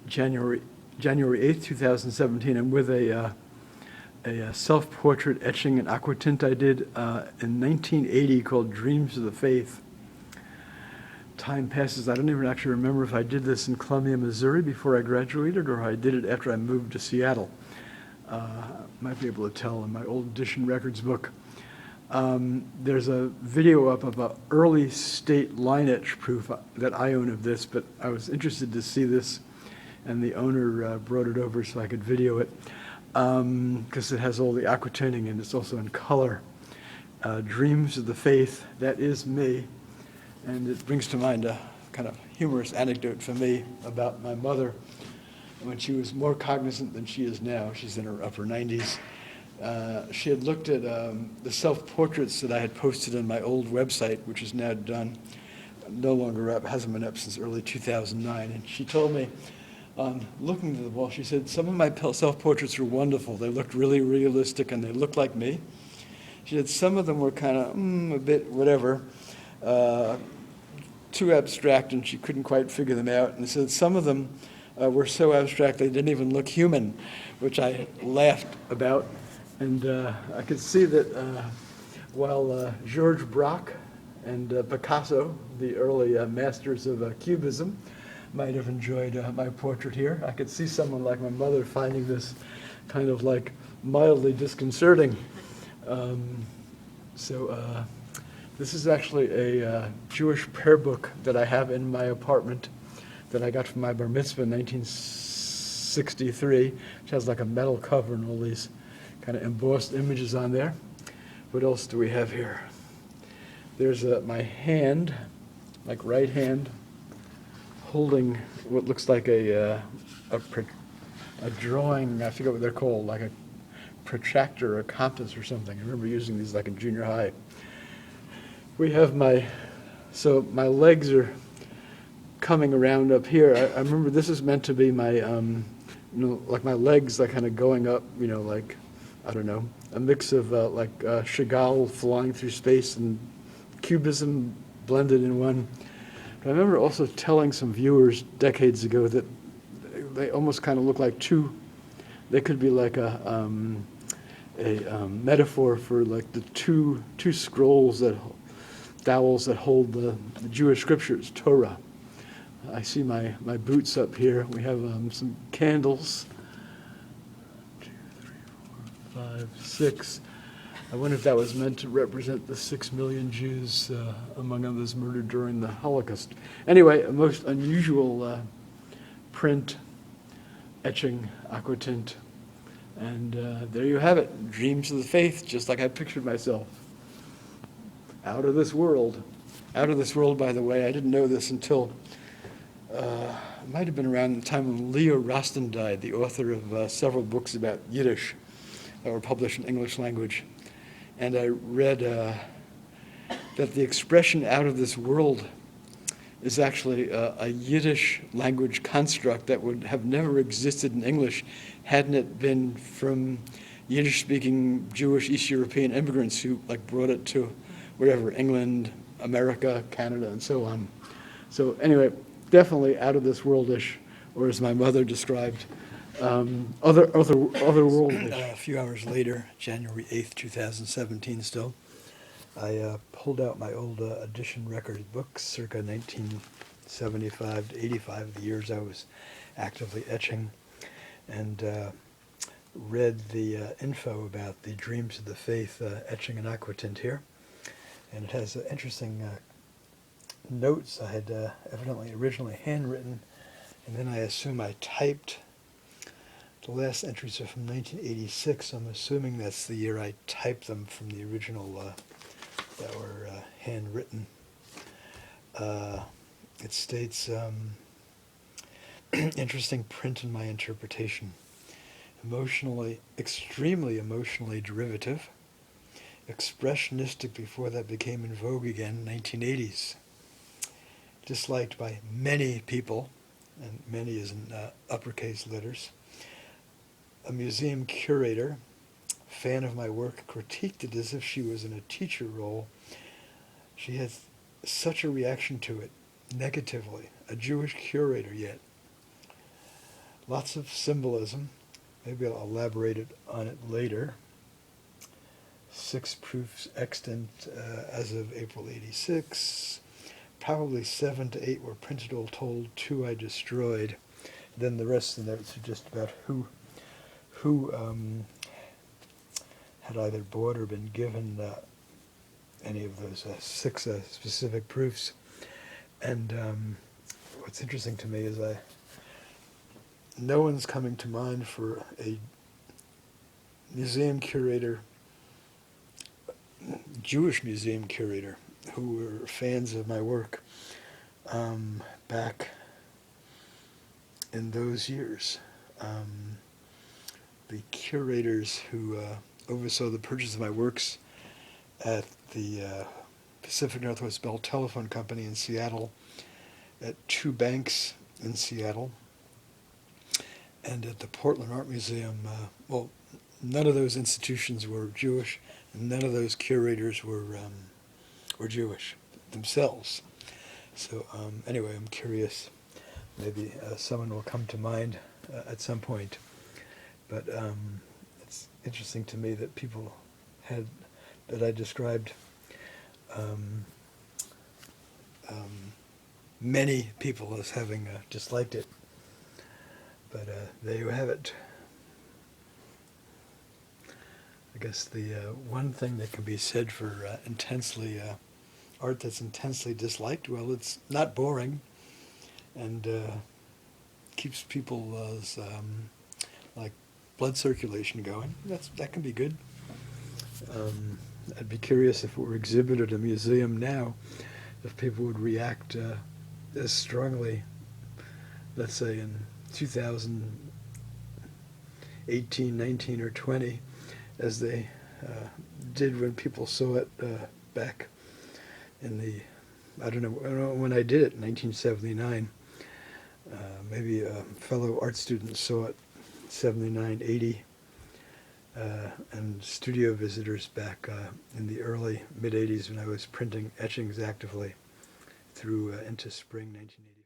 January 8th, 2017. I'm with a self-portrait etching in aquatint I did in 1980 called Dreams of the Faith. Time passes. I don't even actually remember if I did this in Columbia, Missouri before I graduated or I did it after I moved to Seattle. Might be able to tell in my old edition records book. There's a video up of an early state line etch proof that I own of this, but I was interested to see this, and the owner brought it over so I could video it, because it has all the aquatinting and it's also in color. Dreams of the Faith, that is me, and it brings to mind a kind of humorous anecdote for me about my mother when she was more cognizant than she is now. She's in her upper 90s. She had looked at the self-portraits that I had posted on my old website, which is now done, no longer up, hasn't been up since early 2009. And she told me, looking at the wall, she said, some of my self-portraits were wonderful. They looked really realistic and they looked like me. She said some of them were kind of a bit whatever, too abstract, and she couldn't quite figure them out. And said some of them were so abstract they didn't even look human, which I laughed about. And I could see that while Georges Braque and Picasso, the early masters of Cubism, might have enjoyed my portrait here, I could see someone like my mother finding this kind of like mildly disconcerting. This is actually a Jewish prayer book that I have in my apartment that I got from my bar mitzvah in 1963, which has like a metal cover and all these kind of embossed images on there. What else do we have here? There's my hand, like right hand, holding what looks like a drawing, I forget what they're called, like a protractor or a compass or something. I remember using these like in junior high. We have my legs are coming around up here. I remember this is meant to be my, like my legs like kind of going up, like, I don't know, a mix of Chagall flying through space and Cubism blended in one. But I remember also telling some viewers decades ago that they almost kind of look like they could be like a metaphor for like the two scrolls dowels that hold the Jewish scriptures, Torah. I see my boots up here. We have some candles. 2, 3, 4, 5, 6. I wonder if that was meant to represent the 6 million Jews, among others, murdered during the Holocaust. Anyway, a most unusual print, etching, aquatint. And there you have it, Dreams of the Faith, just like I pictured myself. Out of this world. Out of this world, by the way, I didn't know this until it might have been around the time when Leo Rosten died, the author of several books about Yiddish that were published in English language. And I read that the expression out of this world is actually a Yiddish language construct that would have never existed in English hadn't it been from Yiddish-speaking Jewish East European immigrants who brought it to wherever, England, America, Canada, and so on. So anyway, definitely out of this worldish, or as my mother described, otherworldish. A few hours later, January 8th, 2017 still, I pulled out my old edition record books, circa 1975 to 85, the years I was actively etching, and read the info about the Dreams of the Faith etching and aquatint here. And it has interesting notes I had evidently originally handwritten, and then I assume I typed. The last entries are from 1986. I'm assuming that's the year I typed them from the original that were handwritten. It states, interesting print in my interpretation. Extremely emotionally derivative. Expressionistic before that became in vogue again, 1980s. Disliked by many people, and many is in uppercase letters. A museum curator, fan of my work, critiqued it as if she was in a teacher role. She had such a reaction to it, negatively, a Jewish curator yet. Lots of symbolism. Maybe I'll elaborate on it later. 6 proofs extant as of April '86. Probably 7 to 8 were printed all told. 2 I destroyed. Then the rest of the notes are just about who had either bought or been given any of those 6 specific proofs. And what's interesting to me is no one's coming to mind for a museum curator, Jewish museum curator, who were fans of my work back in those years. The curators who oversaw the purchase of my works at the Pacific Northwest Bell Telephone Company in Seattle, at 2 banks in Seattle, and at the Portland Art Museum. Well, none of those institutions were Jewish, and none of those curators were Jewish themselves. So anyway, I'm curious. Maybe someone will come to mind at some point. But it's interesting to me that people that I described, many people as having disliked it. But there you have it. I guess the one thing that can be said for art that's intensely disliked, well, it's not boring, and keeps people's like blood circulation going. That can be good. I'd be curious if it were exhibited at a museum now, if people would react as strongly, let's say in 2018, 19, or 20, as they did when people saw it back in the, I don't know when I did it, in 1979. Maybe fellow art students saw it 79, 80, and studio visitors back in the early, mid-'80s when I was printing etchings actively through into spring 1980.